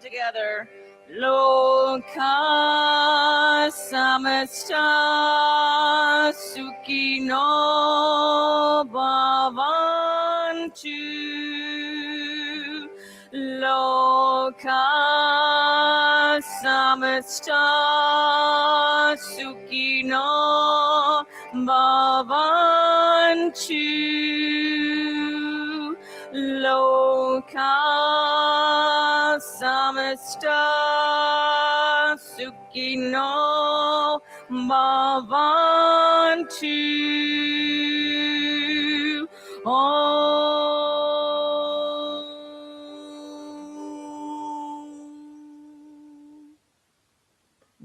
together. Loka samasta sukhino bhavantu. Loka samasta sukhino bhavantu. Loka samasta sukhino bhavantu.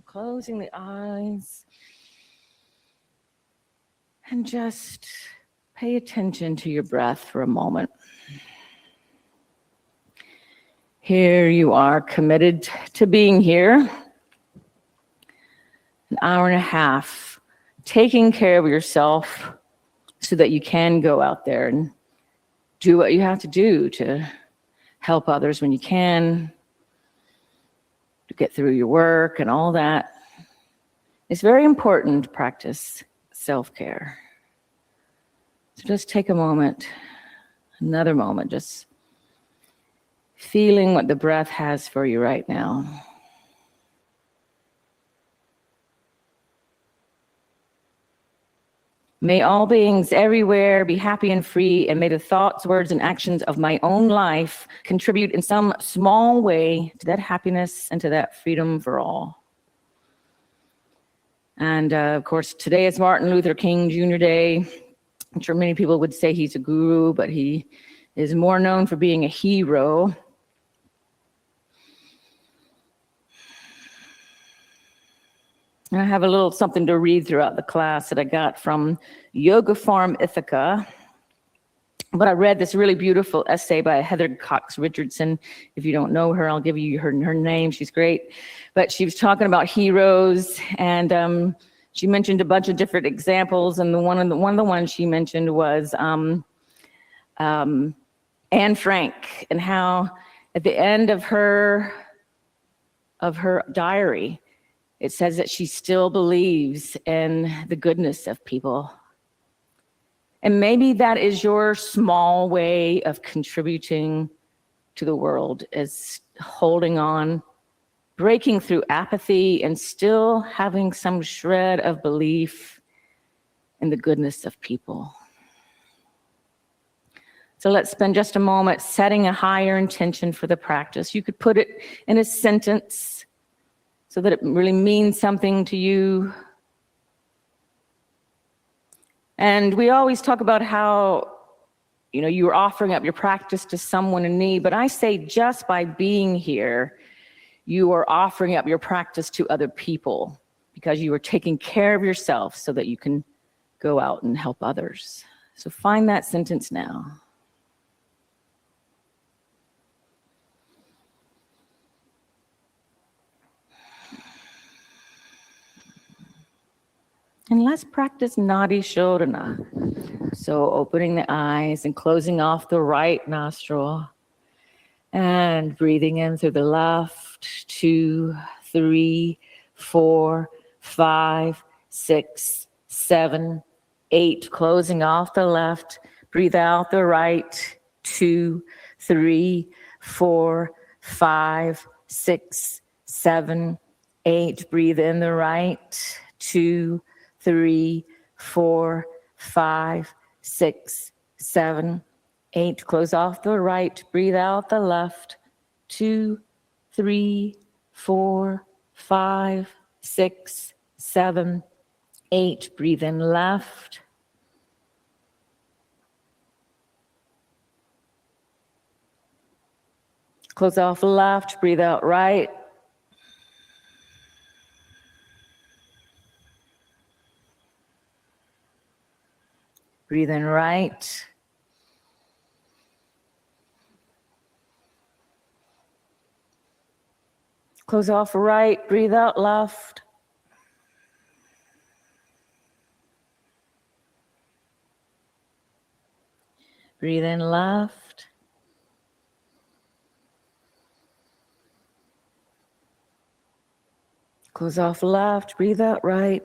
Closing the eyes and just pay attention to your breath for a moment. Here you are, committed to being here, an hour and a half, taking care of yourself so that you can go out there and do what you have to do to help others when you can, to get through your work and all that. It's very important to practice self-care. So just take a moment, another moment, just feeling what the breath has for you right now. May all beings everywhere be happy and free, and may the thoughts, words, and actions of my own life contribute in some small way to that happiness and to that freedom for all. And of course, today is Martin Luther King Jr. Day. I'm sure many people would say he's a guru, but he is more known for being a hero. I have a little something to read throughout the class that I got from Yoga Farm Ithaca. But I read this really beautiful essay by Heather Cox Richardson. If you don't know her, I'll give you her name. She's great. But she was talking about heroes, and she mentioned a bunch of different examples. And one of the ones she mentioned was Anne Frank, and how at the end of her diary, it says that she still believes in the goodness of people. And maybe that is your small way of contributing to the world, is holding on, breaking through apathy, and still having some shred of belief in the goodness of people. So let's spend just a moment setting a higher intention for the practice. You could put it in a sentence so that it really means something to you. And we always talk about how, you're offering up your practice to someone in need, but I say just by being here, you are offering up your practice to other people, because you are taking care of yourself so that you can go out and help others. So find that sentence now. And let's practice Nadi Shodhana. So opening the eyes and closing off the right nostril and breathing in through the left. 2, 3, 4, 5, 6, 7, 8. Closing off the left. Breathe out the right. 2, 3, 4, 5, 6, 7, 8. Breathe in the right. 2, 3, 4, 5, 6, 7, 8. Close off the right. Breathe out the left. 2, 3, 4, 5, 6, 7, 8. Breathe in left. Close off left. Breathe out right. Breathe in right. Close off right. Breathe out left. Breathe in left. Close off left, breathe out right.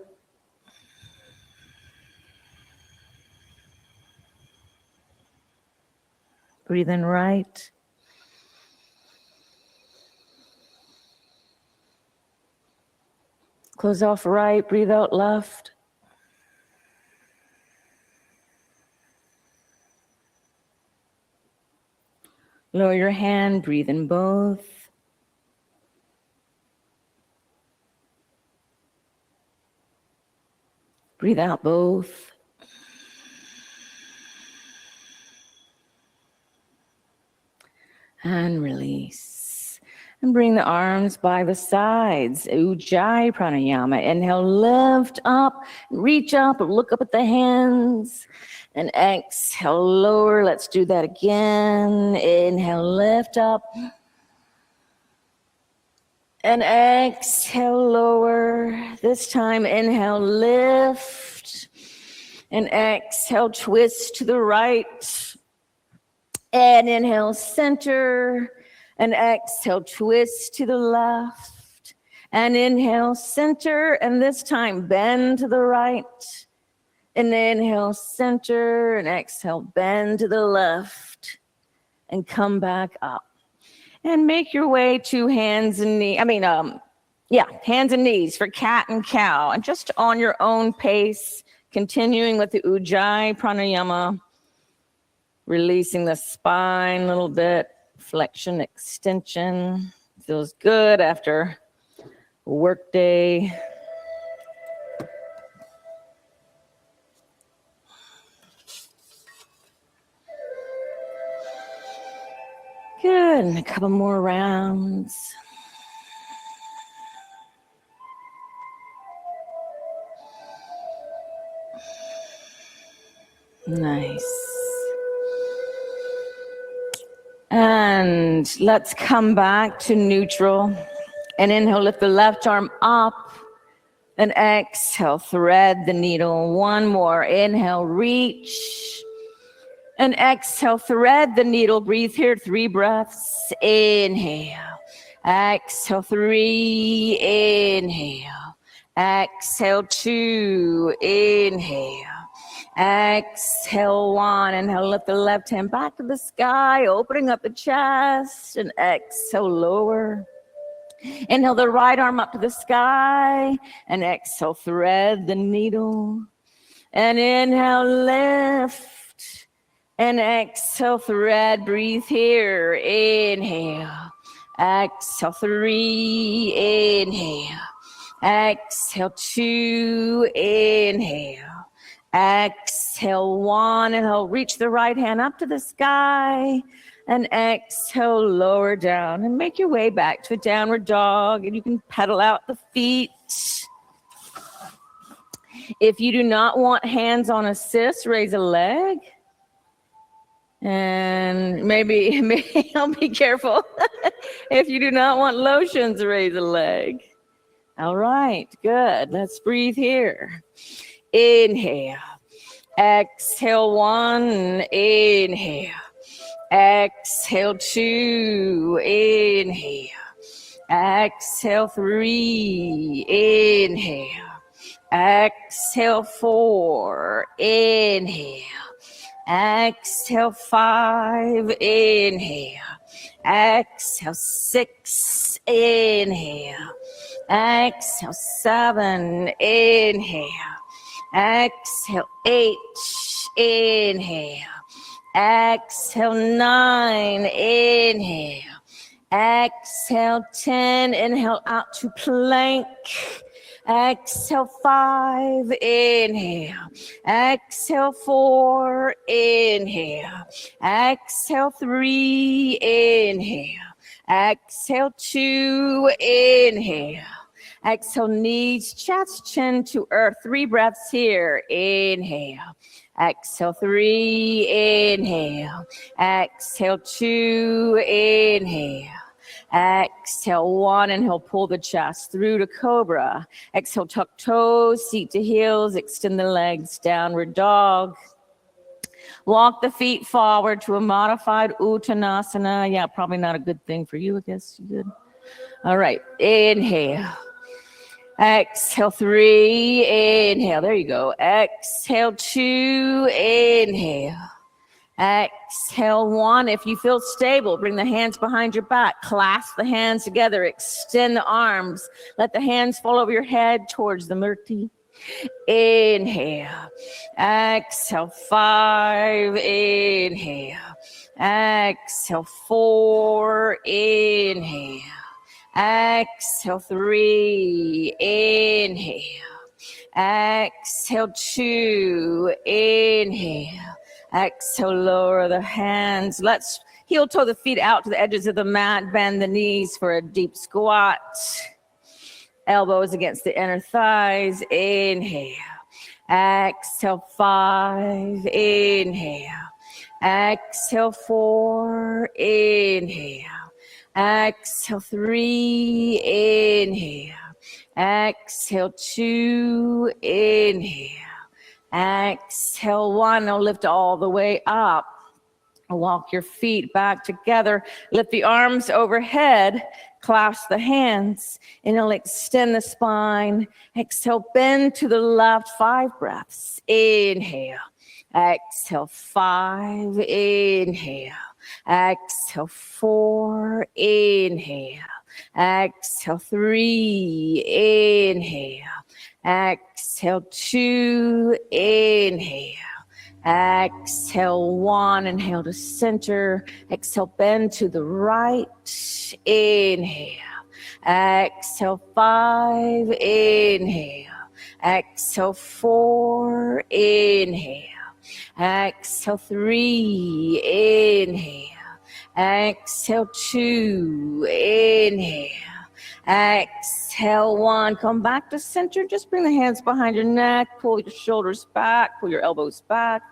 Breathe in right. Close off right, breathe out left. Lower your hand, breathe in both. Breathe out both. And release. And bring the arms by the sides. Ujjayi pranayama. Inhale, lift up, reach up, look up at the hands. And exhale, lower. Let's do that again. Inhale, lift up. And exhale, lower. This time, inhale, lift. And exhale, twist to the right. And inhale, center. And exhale, twist to the left. And inhale, center. And this time, bend to the right. And inhale, center. And exhale, bend to the left. And come back up. And make your way to hands and knees. Hands and knees for cat and cow. And just on your own pace, continuing with the Ujjayi pranayama. Releasing the spine a little bit. Flexion, extension. Feels good after a work day. Good, and a couple more rounds. Nice. And let's come back to neutral. And inhale, lift the left arm up. And exhale, thread the needle. One more. Inhale, reach. And exhale, thread the needle. Breathe here, 3 breaths. Inhale. Exhale, 3. Inhale. Exhale, 2. Inhale. Exhale, 1. Inhale, lift the left hand back to the sky, opening up the chest. And exhale, lower. Inhale, the right arm up to the sky. And exhale, thread the needle. And inhale, lift. And exhale, thread, breathe here. Inhale. Exhale, 3. Inhale. Exhale, 2. Inhale. Exhale, 1. Inhale, reach the right hand up to the sky. And exhale, lower down. And make your way back to a downward dog. And you can pedal out the feet. If you do not want hands on assist, raise a leg. And maybe I'll be careful. If you do not want lotions, raise a leg. All right, good. Let's breathe here. Inhale. Exhale, 1. Inhale. Exhale, 2. Inhale. Exhale, 3. Inhale. Exhale, 4. Inhale. Exhale, 5. Inhale. Exhale, 6. Inhale. Exhale, 7. Inhale. Exhale, 8. Inhale. Exhale, 9. Inhale. Exhale, 10. Inhale out to plank. Exhale, 5. Inhale. Exhale, 4. Inhale. Exhale, 3. Inhale. Exhale, 2. Inhale. Exhale, knees, chest, chin to earth. 3 breaths here. Inhale. Exhale, 3. Inhale. Exhale, 2. Inhale. Exhale, 1. Inhale, pull the chest through to cobra. Exhale, tuck toes, seat to heels, extend the legs, downward dog. Walk the feet forward to a modified Uttanasana. Yeah, probably not a good thing for you, I guess. You good? All right, inhale. Exhale, 3, inhale. There you go. Exhale, 2, inhale. Exhale, 1. If you feel stable, bring the hands behind your back. Clasp the hands together. Extend the arms. Let the hands fall over your head towards the murti. Inhale. Exhale, 5. Inhale. Exhale, 4. Inhale. Exhale, 3. Inhale. Exhale, 2. Inhale. Exhale, lower the hands. Let's heel toe the feet out to the edges of the mat. Bend the knees for a deep squat. Elbows against the inner thighs. Inhale. Exhale, 5. Inhale. Exhale, 4. Inhale. Exhale, 3. Inhale. Exhale, 2. Inhale. Exhale, 1. Now lift all the way up. Walk your feet back together. Lift the arms overhead. Clasp the hands. Inhale, extend the spine. Exhale, bend to the left. 5 breaths. Inhale. Exhale, 5. Inhale. Exhale, 4. Inhale. Exhale, 3. Inhale. Exhale, 2. Inhale. Exhale, 1. Inhale to center. Exhale, bend to the right. Inhale. Exhale, 5. Inhale. Exhale, 4. Inhale. Exhale, 3. Inhale. Exhale, 2. Inhale. Exhale, 1. Come back to center. Just bring the hands behind your neck. Pull your shoulders back. Pull your elbows back.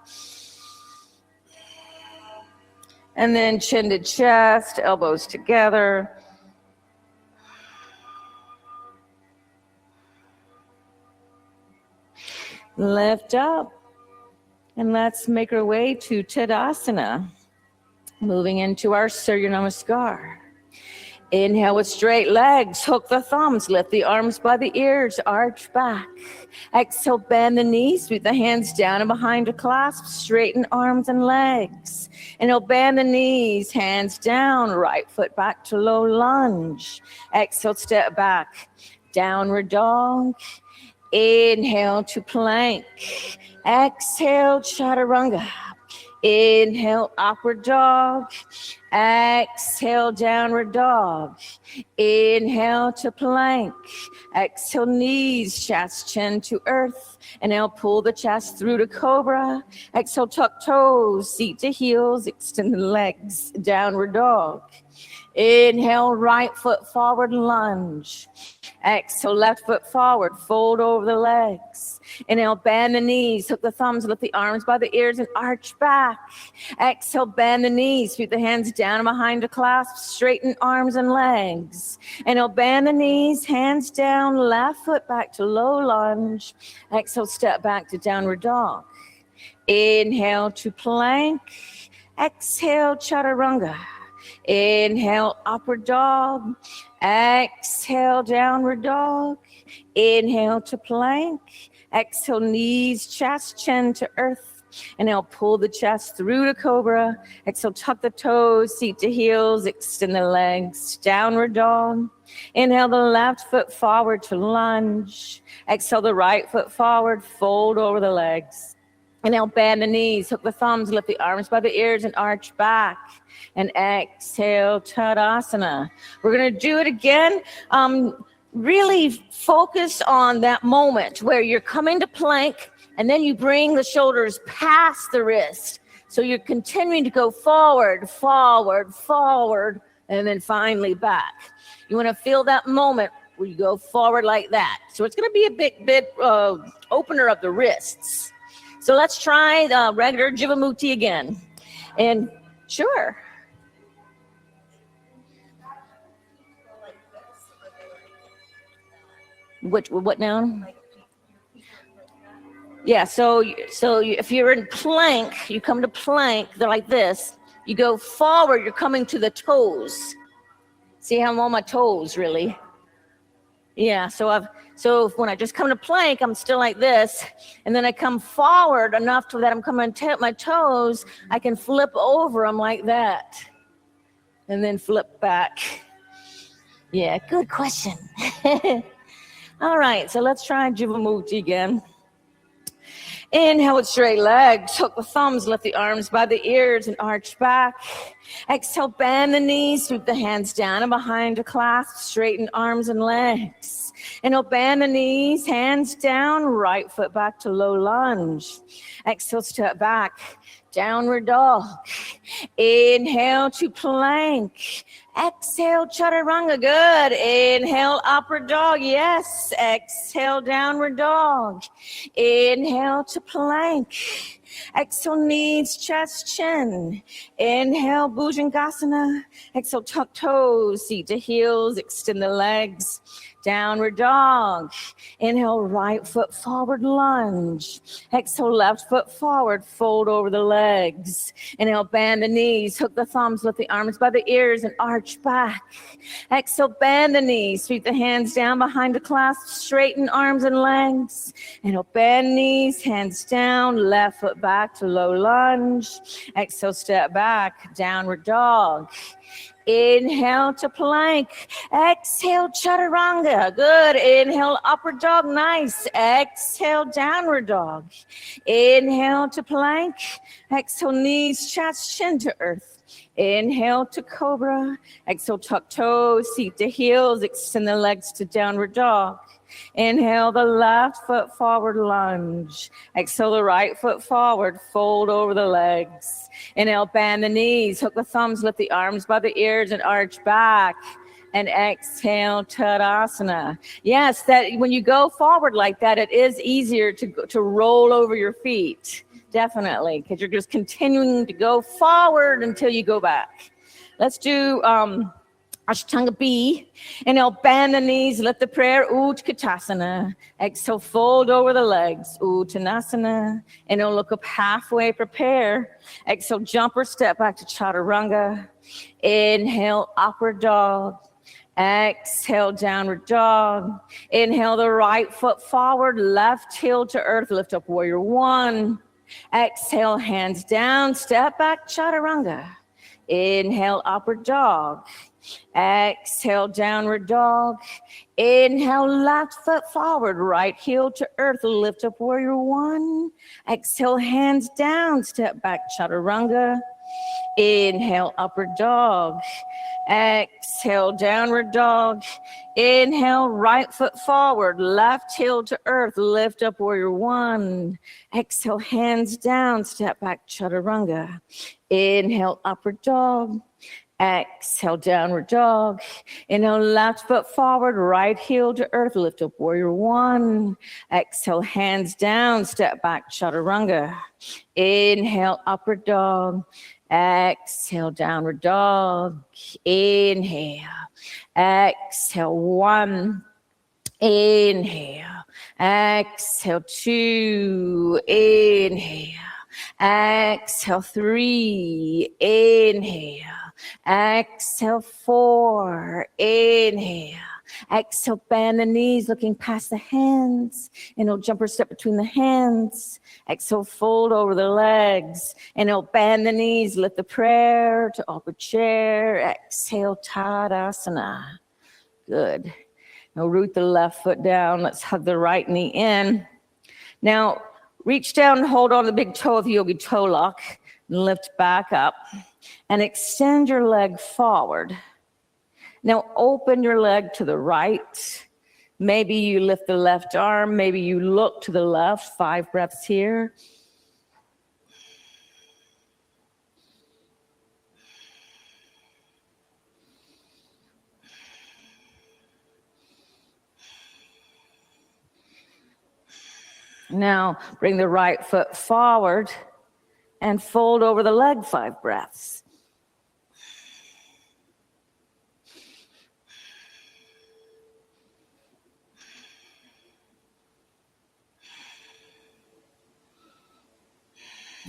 And then chin to chest, elbows together. Lift up. And let's make our way to Tadasana. Moving into our Surya Namaskar. Inhale with straight legs, hook the thumbs, lift the arms by the ears, arch back. Exhale, bend the knees, sweep the hands down and behind to clasp, straighten arms and legs. Inhale, bend the knees, hands down, right foot back to low lunge. Exhale, step back, downward dog. Inhale to plank. Exhale, chaturanga. Inhale, upward dog. Exhale, downward dog. Inhale to plank. Exhale, knees, chest, chin to earth. Inhale, pull the chest through to cobra. Exhale, tuck toes, seat to heels, extend the legs, downward dog. Inhale, right foot forward, lunge. Exhale, left foot forward, fold over the legs. Inhale, bend the knees, hook the thumbs, lift the arms by the ears and arch back. Exhale, bend the knees, sweep the hands down and behind to clasp, straighten arms and legs. Inhale, bend the knees, hands down, left foot back to low lunge. Exhale, step back to downward dog. Inhale to plank. Exhale, chaturanga. Inhale, upward dog. Exhale, downward dog. Inhale to plank. Exhale, knees, chest, chin to earth. Inhale, pull the chest through to cobra. Exhale, tuck the toes, seat to heels, extend the legs, downward dog. Inhale, the left foot forward to lunge. Exhale, the right foot forward, fold over the legs. Inhale, bend the knees, hook the thumbs, lift the arms by the ears and arch back. And exhale, Tadasana. We're going to do it again. Really focus on that moment where you're coming to plank and then you bring the shoulders past the wrist. So you're continuing to go forward, forward, forward, and then finally back. You want to feel that moment where you go forward like that. So it's going to be a bit opener of the wrists. So let's try the regular Jivamuti again. And sure. What now? Yeah, so if you're in plank, you come to plank, they're like this. You go forward, you're coming to the toes. See how I'm on my toes, really? Yeah, so when I just come to plank, I'm still like this, and then I come forward enough to that I'm coming to tap my toes, I can flip over them like that, and then flip back. Yeah, good question. All right, so let's try Jivamukti again. Inhale with straight legs, hook the thumbs, lift the arms by the ears and arch back. Exhale, bend the knees, sweep the hands down and behind to clasp, straighten arms and legs. Inhale, bend the knees, hands down, right foot back to low lunge. Exhale, step back, downward dog. Inhale to plank. Exhale, chaturanga, good. Inhale, upward dog, yes. Exhale, downward dog. Inhale to plank. Exhale, knees, chest, chin. Inhale, Bhujangasana. Exhale, tuck toes, seat to heels, extend the legs. Downward dog. Inhale, right foot forward, lunge. Exhale, left foot forward, fold over the legs. Inhale, bend the knees, hook the thumbs, lift the arms by the ears and arch back. Exhale, bend the knees, sweep the hands down behind the clasp, straighten arms and legs. Inhale, bend knees, hands down, left foot back to low lunge. Exhale, step back, downward dog. Inhale to plank. Exhale, chaturanga. Good. Inhale, upward dog. Nice. Exhale, downward dog. Inhale to plank. Exhale, knees, chest, chin to earth. Inhale to cobra. Exhale, tuck toes, seat to heels, extend the legs to downward dog. Inhale the left foot forward, lunge. Exhale the right foot forward, fold over the legs. Inhale, bend the knees, hook the thumbs, lift the arms by the ears and arch back. And exhale, Tadasana. Yes, that when you go forward like that, it is easier to roll over your feet. Definitely, because you're just continuing to go forward until you go back. Let's do Ashtanga B. Inhale, bend the knees, lift the prayer, Utkatasana. Exhale, fold over the legs, Uttanasana. Inhale, look up halfway, prepare. Exhale, jump or step back to Chaturanga. Inhale, upward dog. Exhale, downward dog. Inhale, the right foot forward, left heel to earth, lift up warrior one. Exhale, hands down, step back, Chaturanga. Inhale, upward dog. Exhale, downward dog. Inhale, left foot forward, right heel to earth, lift up warrior one. Exhale, hands down, step back, Chaturanga. Inhale, upward dog. Exhale, downward dog. Inhale, right foot forward, left heel to earth, lift up warrior one. Exhale, hands down, step back, Chaturanga. Inhale, upward dog. Exhale, downward dog. Inhale, left foot forward, right heel to earth, lift up warrior one. Exhale, hands down, step back, Chaturanga. Inhale, upward dog. Exhale, downward dog. Inhale. Exhale, one. Inhale. Exhale, two. Inhale. Exhale, three. Inhale. Exhale, four. Inhale. Exhale, bend the knees, looking past the hands. Inhale, jumper step between the hands. Exhale, fold over the legs. Inhale, bend the knees, lift the prayer to upward chair. Exhale, Tadasana. Good. Now root the left foot down. Let's hug the right knee in. Now, reach down and hold on to the big toe of the yogi toe lock. And lift back up. And extend your leg forward. Now open your leg to the right. Maybe you lift the left arm. Maybe you look to the left. 5 breaths here. Now bring the right foot forward and fold over the leg. 5 breaths.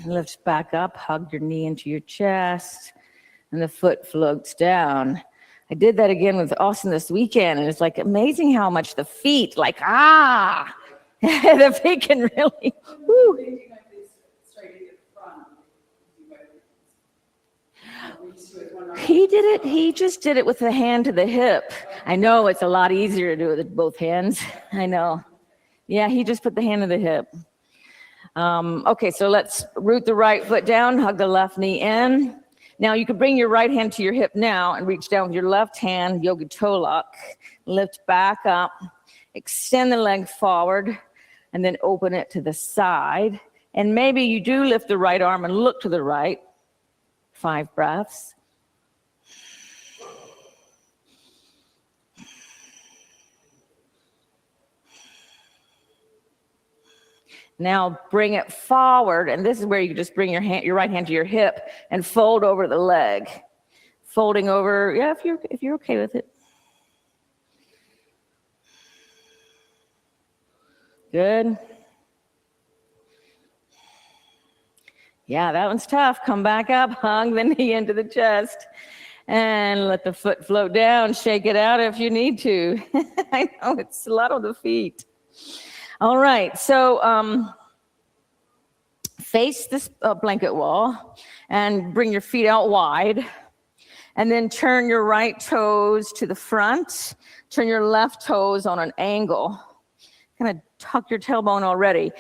Lift back up, hug your knee into your chest, and the foot floats down. I did that again with Austin this weekend, and it's like amazing how much the feet, like, the feet can really, woo. He just did it with the hand to the hip. I know it's a lot easier to do it with both hands. I know. Yeah, he just put the hand to the hip. Okay, so let's root the right foot down, hug the left knee in. Now you can bring your right hand to your hip now and reach down with your left hand, yoga toe lock. Lift back up, extend the leg forward, and then open it to the side. And maybe you do lift the right arm and look to the right. 5 breaths. Now bring it forward, and this is where you just bring your right hand to your hip and fold over the leg. Folding over, yeah, if you're okay with it. Good. Yeah, that one's tough. Come back up, hug the knee into the chest, and let the foot float down. Shake it out if you need to. I know it's a lot on the feet. All right, so face this blanket wall and bring your feet out wide. And then turn your right toes to the front. Turn your left toes on an angle. Kind of tuck your tailbone already.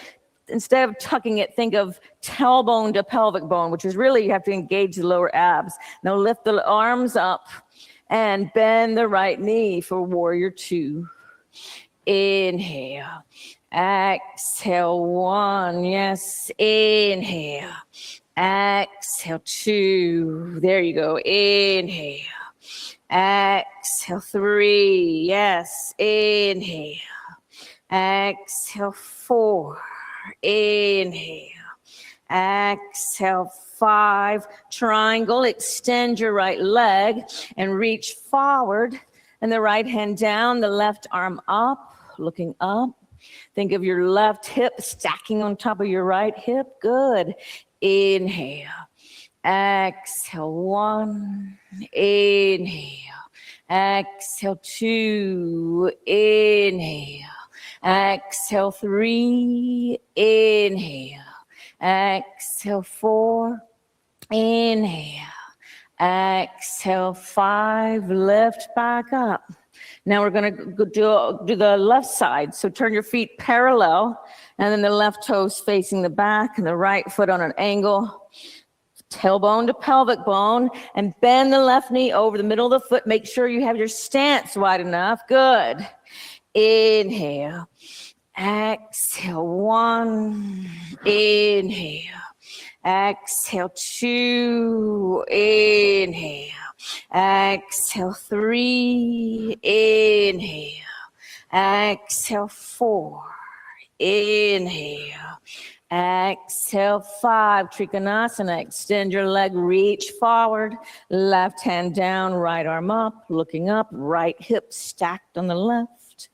Instead of tucking it, think of tailbone to pelvic bone, which is really you have to engage the lower abs. Now lift the arms up and bend the right knee for warrior 2. Inhale. Exhale, 1. Yes. Inhale. Exhale, 2. There you go. Inhale. Exhale, 3. Yes. Inhale. Exhale, 4. Inhale. Exhale, 5. Triangle. Extend your right leg and reach forward. And the right hand down, the left arm up, looking up. Think of your left hip stacking on top of your right hip. Good. Inhale. Exhale, 1. Inhale. Exhale, 2. Inhale. Exhale, 3. Inhale. Exhale, 4. Inhale. Exhale, 5. Lift back up. Now we're going to do the left side. So turn your feet parallel, and then the left toes facing the back and the right foot on an angle. Tailbone to pelvic bone, and bend the left knee over the middle of the foot. Make sure you have your stance wide enough. Good. Inhale. Exhale, 1. Inhale. Exhale, 2. Inhale. Exhale, 3. Inhale. Exhale, 4. Inhale. Exhale, 5. Trikonasana. Extend your leg, reach forward. Left hand down, right arm up, looking up. Right hip stacked on the left.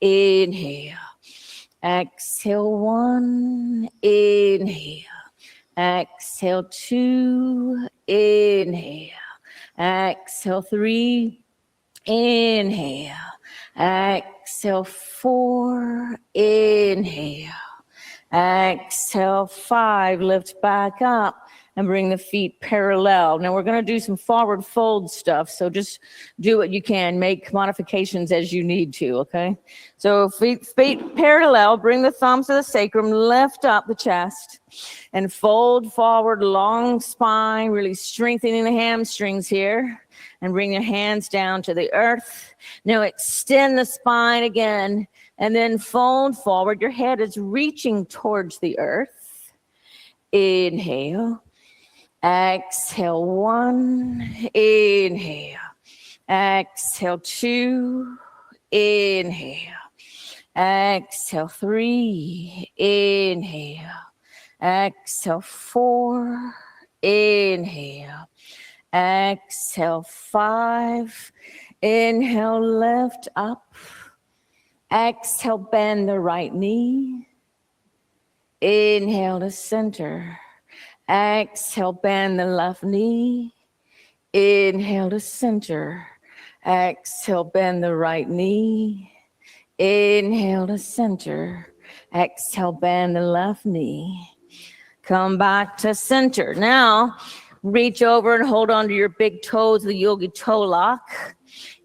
Inhale. Exhale, 1. Inhale. Exhale, 2. Inhale. Exhale, 3. Inhale. Exhale, 4. Inhale. Exhale, 5. Lift back up and bring the feet parallel. Now we're going to do some forward fold stuff, so just do what you can. Make modifications as you need to, okay? So feet parallel, bring the thumbs to the sacrum, lift up the chest, and fold forward, long spine, really strengthening the hamstrings here. And bring your hands down to the earth. Now extend the spine again, and then fold forward. Your head is reaching towards the earth. Inhale. Exhale, 1. Inhale. Exhale, 2. Inhale. Exhale, 3. Inhale. Exhale, 4. Inhale. Exhale, 5. Inhale, lift up. Exhale, bend the right knee. Inhale to center. Exhale, bend the left knee. Inhale to center. Exhale, bend the right knee. Inhale to center. Exhale, bend the left knee. Come back to center. Now, reach over and hold on to your big toes, the yogi toe lock.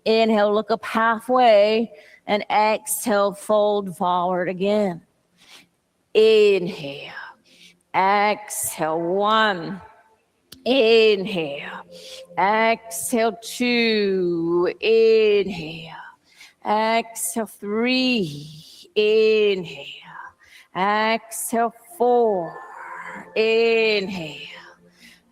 Inhale, look up halfway, and exhale, fold forward again. Inhale. Exhale, 1. Inhale. Exhale, 2. Inhale. Exhale, 3. Inhale. Exhale, 4. Inhale.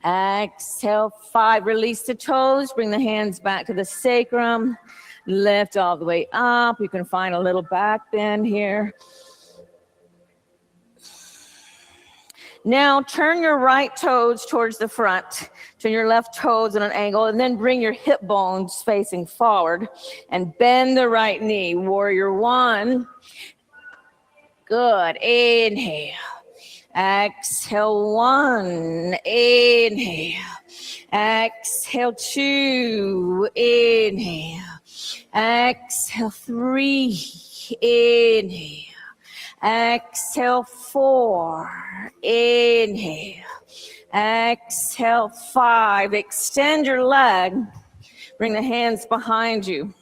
Exhale, 5. Release the toes. Bring the hands back to the sacrum. Lift all the way up. You can find a little back bend here. Now turn your right toes towards the front. Turn your left toes at an angle, and then bring your hip bones facing forward and bend the right knee. Warrior 1. Good. Inhale. Exhale, 1. Inhale. Exhale, 2. Inhale. Exhale, 3. Inhale. Exhale, 4. Inhale. Exhale, 5. Extend your leg. Bring the hands behind you.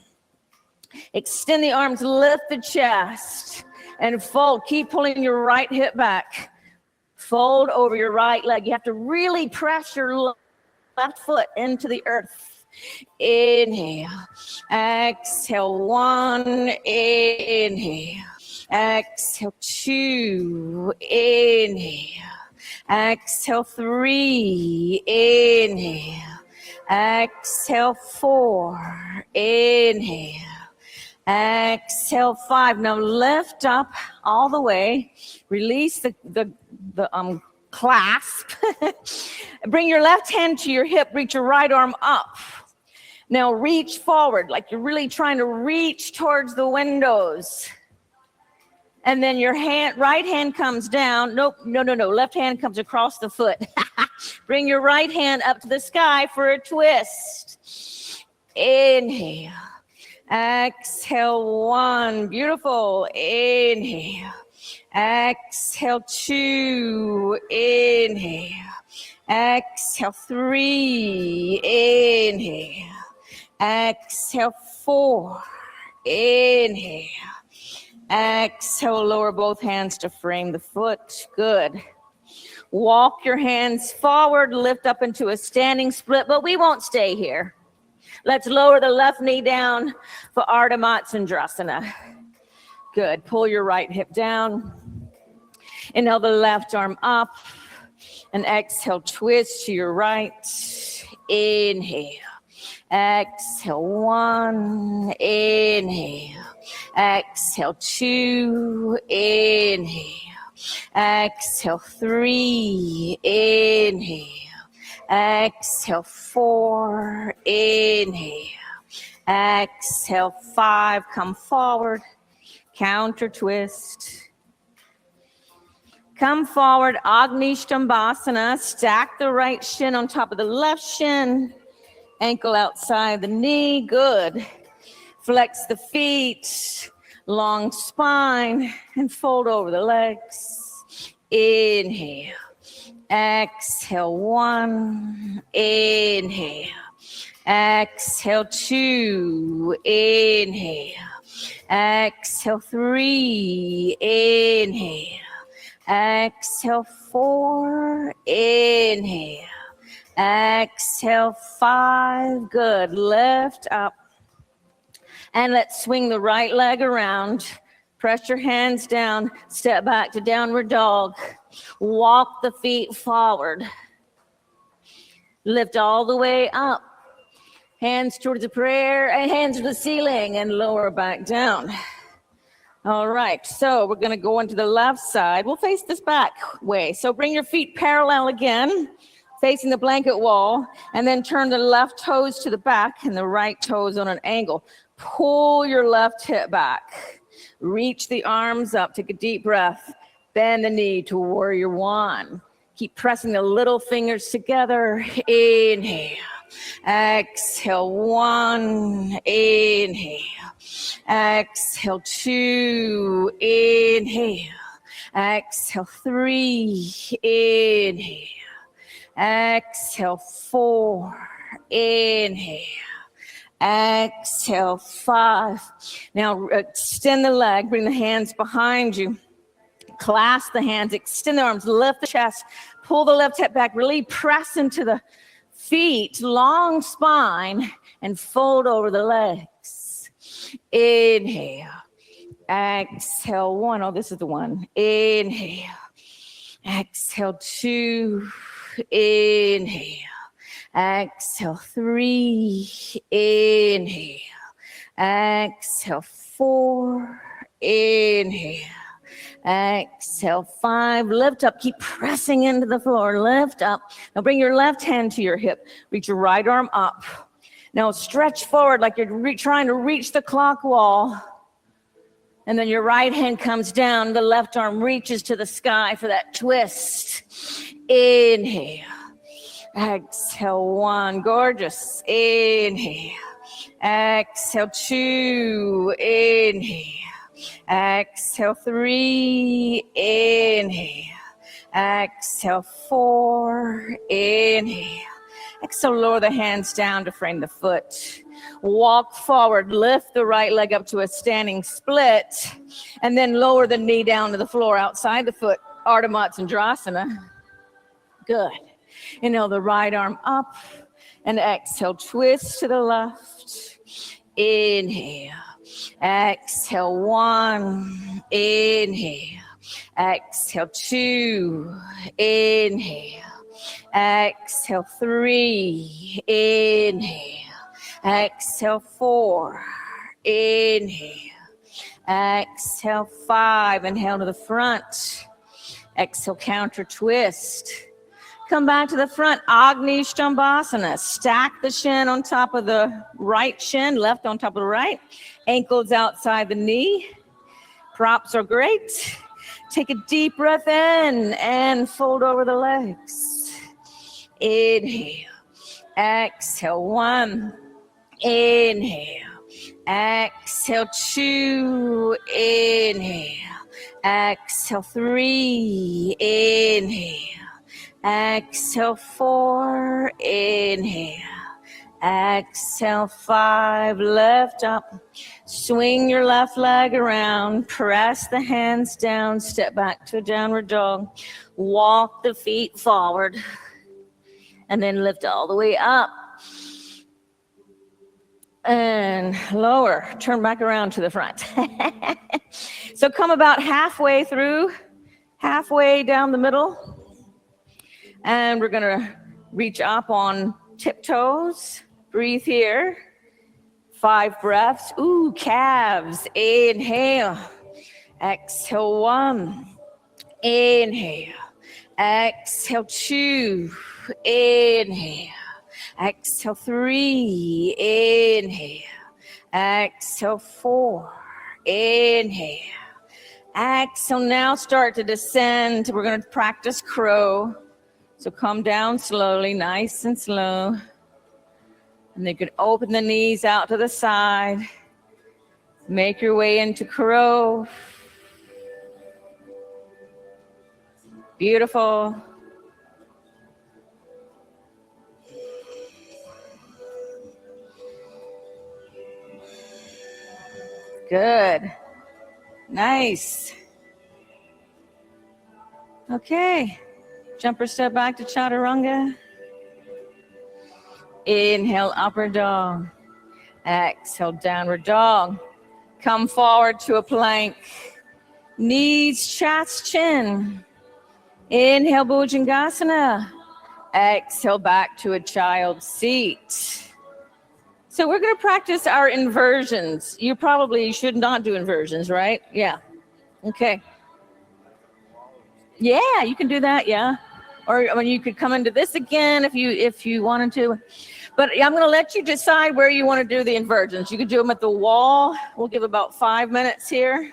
Extend the arms, lift the chest, and fold. Keep pulling your right hip back. Fold over your right leg. You have to really press your left foot into the earth. Inhale. Exhale, 1. Inhale. Exhale, 2. Inhale. Exhale, 3. Inhale. Exhale, 4. Inhale. Exhale, 5. Now lift up all the way. Release the clasp. Bring your left hand to your hip. Reach your right arm up. Now reach forward like you're really trying to reach towards the windows. And then your right hand comes down. Nope, no. Left hand comes across the foot. Bring your right hand up to the sky for a twist. Inhale. Exhale, 1. Beautiful. Inhale. Exhale, 2. Inhale. Exhale, 3. Inhale. Exhale, 4. Inhale. Exhale, lower both hands to frame the foot. Good. Walk your hands forward, lift up into a standing split, but we won't stay here. Let's lower the left knee down for Ardha Matsyendrasana. Good. Pull your right hip down. Inhale the left arm up. And exhale, twist to your right. Inhale. Exhale, 1. Inhale. Exhale, 2. Inhale. Exhale, 3. Inhale. Exhale, 4. Inhale. Exhale, 5. Come forward. Counter twist. Come forward. Agni Stambhasana. Stack the right shin on top of the left shin. Ankle outside the knee. Good. Flex the feet. Long spine. And fold over the legs. Inhale. Exhale, 1. Inhale. Exhale, 2. Inhale. Exhale, 3. Inhale. Exhale, 4. Inhale. Exhale, 5. Good. Lift up. And let's swing the right leg around. Press your hands down. Step back to downward dog. Walk the feet forward. Lift all the way up. Hands towards the prayer and hands to the ceiling and lower back down. All right, so we're going to go into the left side. We'll face this back way. So bring your feet parallel again, facing the blanket wall, and then turn the left toes to the back and the right toes on an angle. Pull your left hip back. Reach the arms up. Take a deep breath. Bend the knee to warrior 1. Keep pressing the little fingers together. Inhale. Exhale, 1, inhale. Exhale, 2, inhale. Exhale, 3, inhale. Exhale, 4, inhale. Exhale, 5. Now extend the leg, bring the hands behind you. Clasp the hands, extend the arms, lift the chest, pull the left hip back, really press into the feet, long spine, and fold over the legs. Inhale. Exhale, 1. Oh, this is the one. Inhale. Exhale, 2. Inhale. Exhale, 3. Inhale. Exhale, 4. Inhale. Exhale, 5. Lift up. Keep pressing into the floor. Lift up. Now bring your left hand to your hip. Reach your right arm up. Now stretch forward like you're trying to reach the clock wall. And then your right hand comes down. The left arm reaches to the sky for that twist. Inhale. Exhale, 1. Gorgeous. Inhale. Exhale, 2. Inhale. Exhale, 3. Inhale. Exhale, 4. Inhale. Exhale, lower the hands down to frame the foot. Walk forward, lift the right leg up to a standing split, and then lower the knee down to the floor outside the foot, Ardha Matsyendrasana. Good. Inhale the right arm up, and exhale, twist to the left. Inhale. Exhale, 1. Inhale. Exhale, 2. Inhale. Exhale, 3. Inhale. Exhale, 4. Inhale. Exhale, 5. Inhale to the front. Exhale, counter twist. Come back to the front, Agni Stambhasana. Stack the shin on top of the right shin, left on top of the right. Ankles outside the knee. Props are great. Take a deep breath in and fold over the legs. Inhale. Exhale, 1. Inhale. Exhale, 2. Inhale. Exhale, 3. Inhale. Exhale, 4. Inhale. Exhale, 5. Lift up. Swing your left leg around. Press the hands down. Step back to a downward dog. Walk the feet forward. And then lift all the way up. And lower. Turn back around to the front. So come about halfway through. Halfway down the middle. And we're going to reach up on tiptoes. Breathe here. 5 breaths. Ooh, calves. Inhale. Exhale, 1. Inhale. Exhale, 2. Inhale. Exhale, 3. Inhale. Exhale, 4. Inhale. Exhale. Now start to descend. We're going to practice crow. So come down slowly, nice and slow. And you can open the knees out to the side. Make your way into crow. Beautiful. Good. Nice. Okay. Jumper step back to chaturanga. Inhale, upper dog. Exhale, downward dog. Come forward to a plank. Knees, chest, chin. Inhale, Bhujangasana. Exhale, back to a child's seat. So we're going to practice our inversions. You probably should not do inversions, right? Yeah. Okay. Yeah, you can do that, yeah. Or I mean, you could come into this again if you wanted to. But I'm going to let you decide where you want to do the inversions. You could do them at the wall. We'll give about 5 minutes here.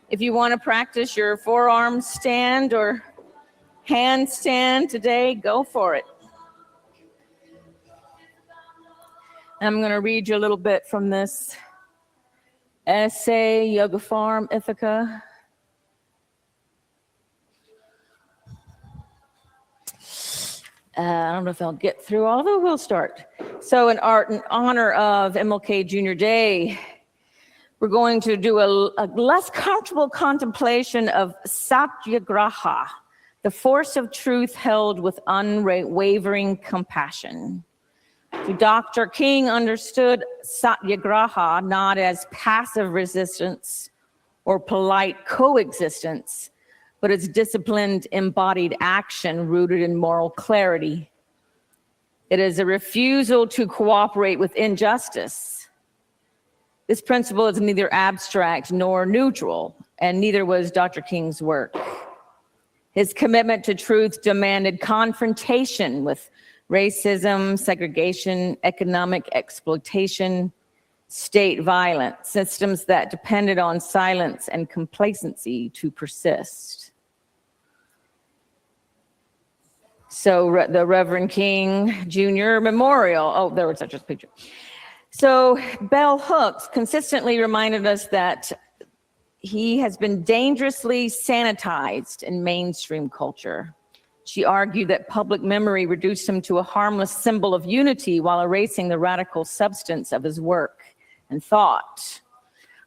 If you want to practice your forearm stand or handstand today, go for it. I'm going to read you a little bit from this essay, Yoga Farm, Ithaca. I don't know if I'll get through all of it. We'll start. So in honor of MLK Junior Day, we're going to do a less comfortable contemplation of Satyagraha, the force of truth held with unwavering compassion. Dr. King understood Satyagraha not as passive resistance or polite coexistence, but as disciplined, embodied action rooted in moral clarity. It is a refusal to cooperate with injustice. This principle is neither abstract nor neutral, and neither was Dr. King's work. His commitment to truth demanded confrontation with racism, segregation, economic exploitation, state violence, systems that depended on silence and complacency to persist. So the Reverend King Jr. Memorial, oh, there was such a picture. So Bell Hooks consistently reminded us that he has been dangerously sanitized in mainstream culture. She argued that public memory reduced him to a harmless symbol of unity while erasing the radical substance of his work and thought.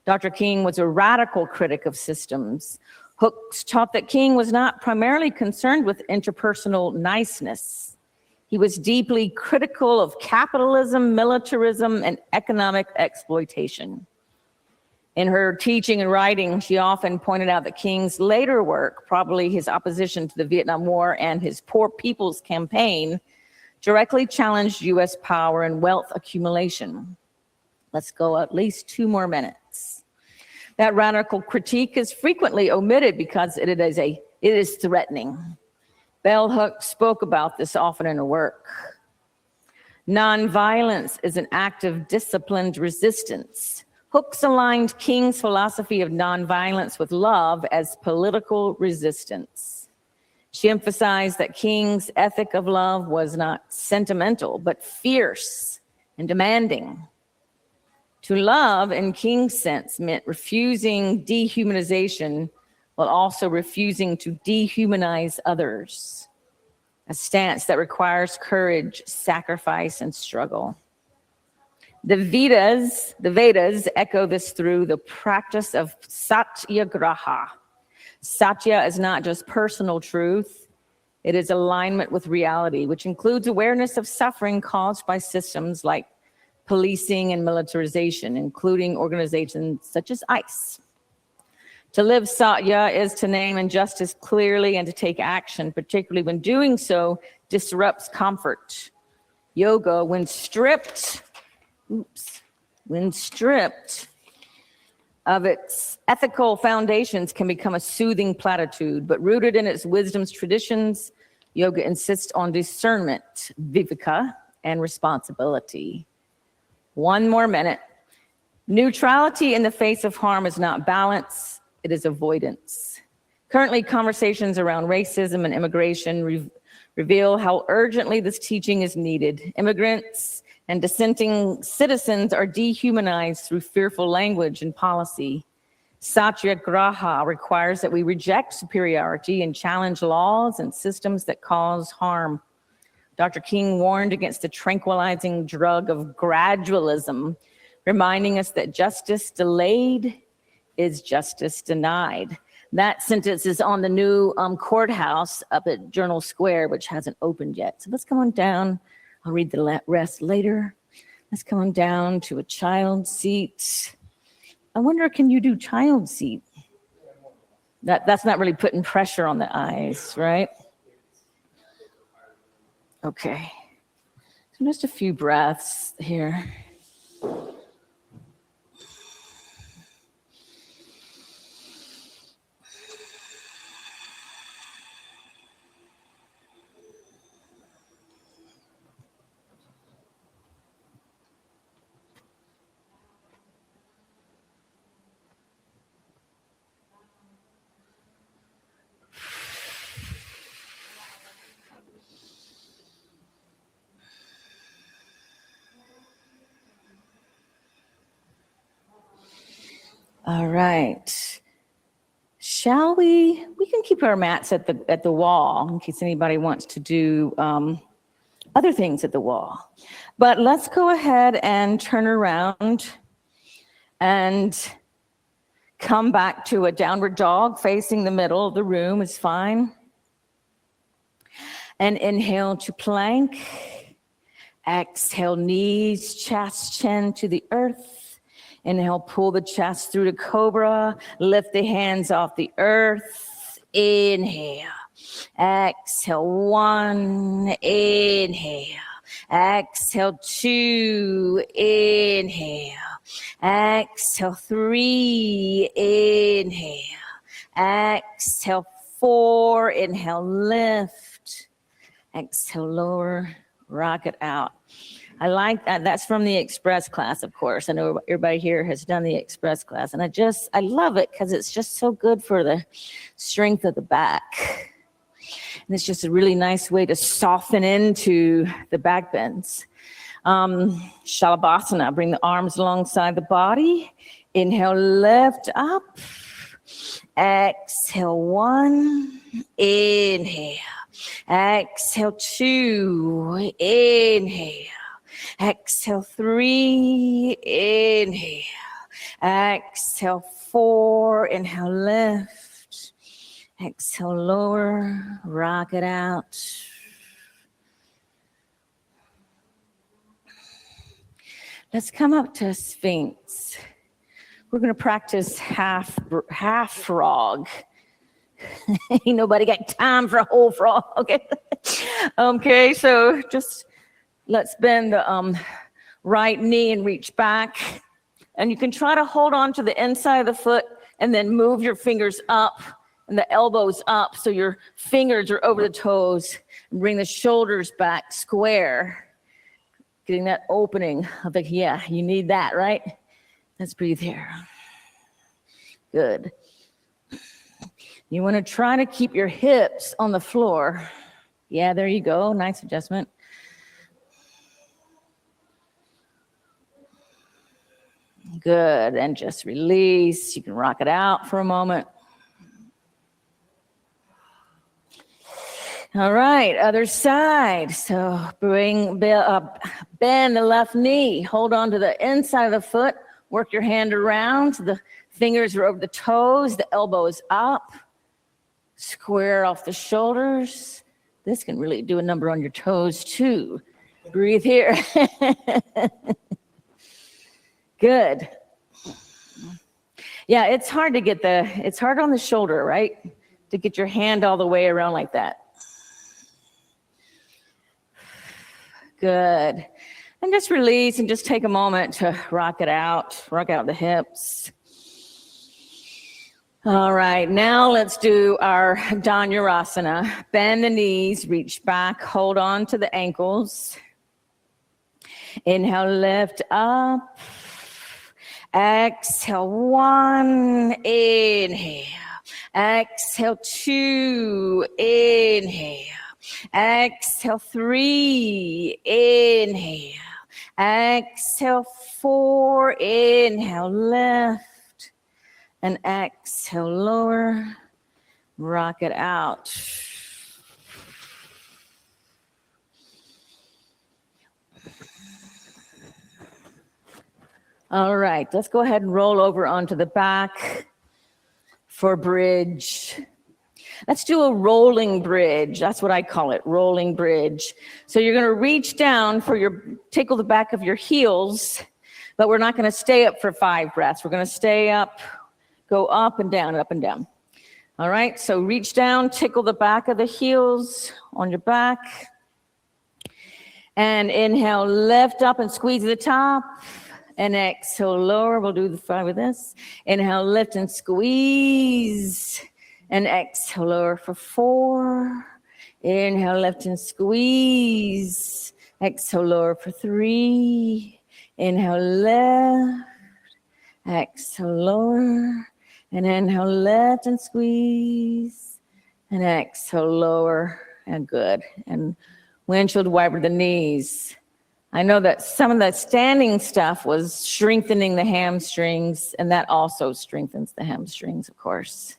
Dr. King was a radical critic of systems. Hooks taught that King was not primarily concerned with interpersonal niceness. He was deeply critical of capitalism, militarism, and economic exploitation. In her teaching and writing, she often pointed out that King's later work, probably his opposition to the Vietnam War and his Poor People's Campaign, directly challenged US power and wealth accumulation. Let's go at least 2 more minutes. That radical critique is frequently omitted because it is threatening. Bell Hooks spoke about this often in her work. Nonviolence is an act of disciplined resistance. Hooks aligned King's philosophy of nonviolence with love as political resistance. She emphasized that King's ethic of love was not sentimental, but fierce and demanding. To love, in King's sense, meant refusing dehumanization while also refusing to dehumanize others, a stance that requires courage, sacrifice, and struggle. The Vedas echo this through the practice of Satyagraha. Satya is not just personal truth, it is alignment with reality, which includes awareness of suffering caused by systems like policing and militarization, including organizations such as ICE. To live Satya is to name injustice clearly and to take action, particularly when doing so disrupts comfort. Yoga, when stripped of its ethical foundations, can become a soothing platitude, but rooted in its wisdom's traditions, yoga insists on discernment, viveka, and responsibility. 1 more minute. Neutrality in the face of harm is not balance, it is avoidance. Currently, conversations around racism and immigration reveal how urgently this teaching is needed. Immigrants and dissenting citizens are dehumanized through fearful language and policy. Satyagraha requires that we reject superiority and challenge laws and systems that cause harm. Dr. King warned against the tranquilizing drug of gradualism, reminding us that justice delayed is justice denied. That sentence is on the new courthouse up at Journal Square, which hasn't opened yet. So let's go on down. I'll read the rest later. Let's go on down to a child seat. I wonder, can you do child seat? That's not really putting pressure on the eyes, right? Okay. So just a few breaths here. All right. Shall we can keep our mats at the wall in case anybody wants to do other things at the wall. But let's go ahead and turn around and come back to a downward dog facing the middle of the room is fine. And inhale to plank. Exhale, knees, chest, chin to the earth. Inhale, pull the chest through to cobra. Lift the hands off the earth. Inhale. Exhale, 1. Inhale. Exhale, 2. Inhale. Exhale, 3. Inhale. Exhale, 4. Inhale, lift. Exhale, lower. Rock it out. I like that. That's from the express class, of course. I know everybody here has done the express class, and I love it because it's just so good for the strength of the back. And it's just a really nice way to soften into the back bends. Shalabhasana, bring the arms alongside the body. Inhale, lift up. Exhale, 1. Inhale. Exhale, 2. Inhale. Exhale, 3. Inhale. Exhale, 4. Inhale, lift. Exhale, lower. Rock it out. Let's come up to Sphinx. We're going to practice half frog. Ain't nobody got time for a whole frog. Okay. Okay. So just let's bend the right knee and reach back. And you can try to hold on to the inside of the foot and then move your fingers up and the elbows up so your fingers are over the toes. And bring the shoulders back square. Getting that opening. I think, yeah, you need that, right? Let's breathe here. Good. You want to try to keep your hips on the floor. Yeah, there you go. Nice adjustment. Good. And just release. You can rock it out for a moment. All right, other side. So bend the left knee. Hold on to the inside of the foot. Work your hand around. The fingers are over the toes. The elbow is up. Square off the shoulders. This can really do a number on your toes too. Breathe here. Good. Yeah, it's hard to get it's hard on the shoulder, right? To get your hand all the way around like that. Good. And just release and just take a moment to rock it out. Rock out the hips. All right, now let's do our Dhanurasana. Bend the knees, reach back, hold on to the ankles. Inhale, lift up. Exhale, 1. Inhale. Exhale, 2. Inhale. Exhale, 3. Inhale. Exhale, 4. Inhale, lift. And exhale, lower. Rock it out. All right, let's go ahead and roll over onto the back for bridge. Let's do a rolling bridge. That's what I call it, rolling bridge. So you're going to reach down tickle the back of your heels, but we're not going to stay up for 5 breaths. We're going to stay up, go up and down, up and down. All right, so reach down, tickle the back of the heels on your back. And inhale, lift up and squeeze the top. And exhale, lower. We'll do the 5 with this. Inhale, lift and squeeze. And exhale, lower for 4. Inhale, lift and squeeze. Exhale, lower for 3. Inhale, lift. Exhale, lower. And inhale, lift and squeeze. And exhale, lower. And good. And windshield wiper the knees. I know that some of that standing stuff was strengthening the hamstrings, and that also strengthens the hamstrings, of course.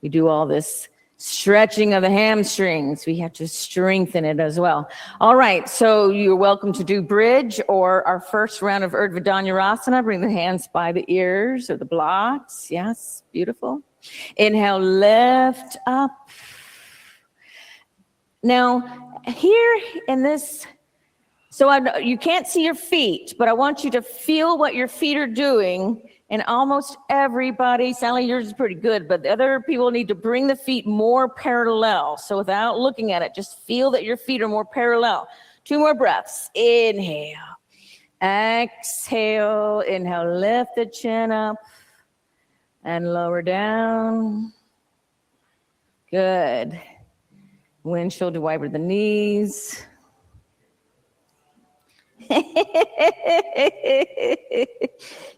We do all this stretching of the hamstrings. We have to strengthen it as well. All right, so you're welcome to do bridge or our first round of Urdhva Dhanurasana. Bring the hands by the ears or the blocks. Yes, beautiful. Inhale, lift up. Now, here in this, you can't see your feet, but I want you to feel what your feet are doing. And almost everybody, Sally, yours is pretty good, but the other people need to bring the feet more parallel. So without looking at it, just feel that your feet are more parallel. 2 more breaths. Inhale. Exhale. Inhale, lift the chin up and lower down. Good. Windshield wiper the knees.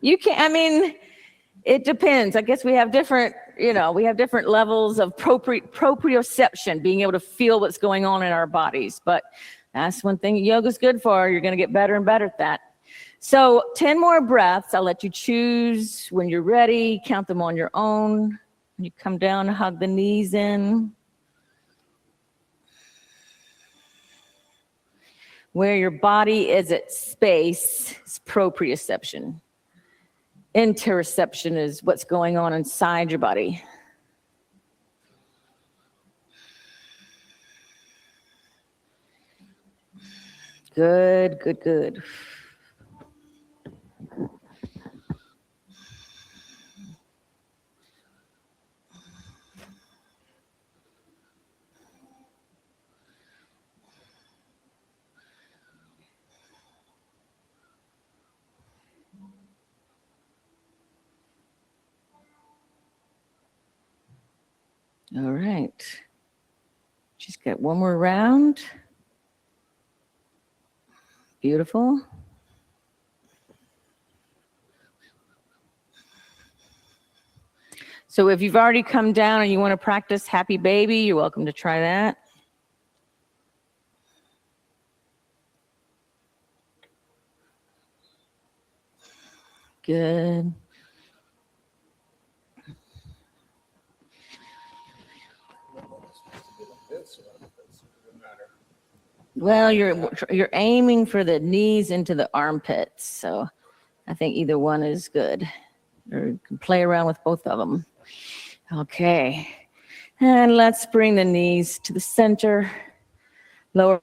You can't, I mean, it depends. I guess we have different, we have different levels of proprioception, being able to feel what's going on in our bodies. But that's one thing yoga's good for. You're going to get better and better at that. So 10 more breaths. I'll let you choose when you're ready. Count them on your own. You come down, hug the knees in. Where your body is at space is proprioception. Interoception is what's going on inside your body. Good, good, good. All right. Just get one more round. Beautiful. So if you've already come down and you want to practice happy baby, you're welcome to try that. Good. Well, you're aiming for the knees into the armpits, so I think either one is good. Or you can play around with both of them. Okay, and let's bring the knees to the center. Lower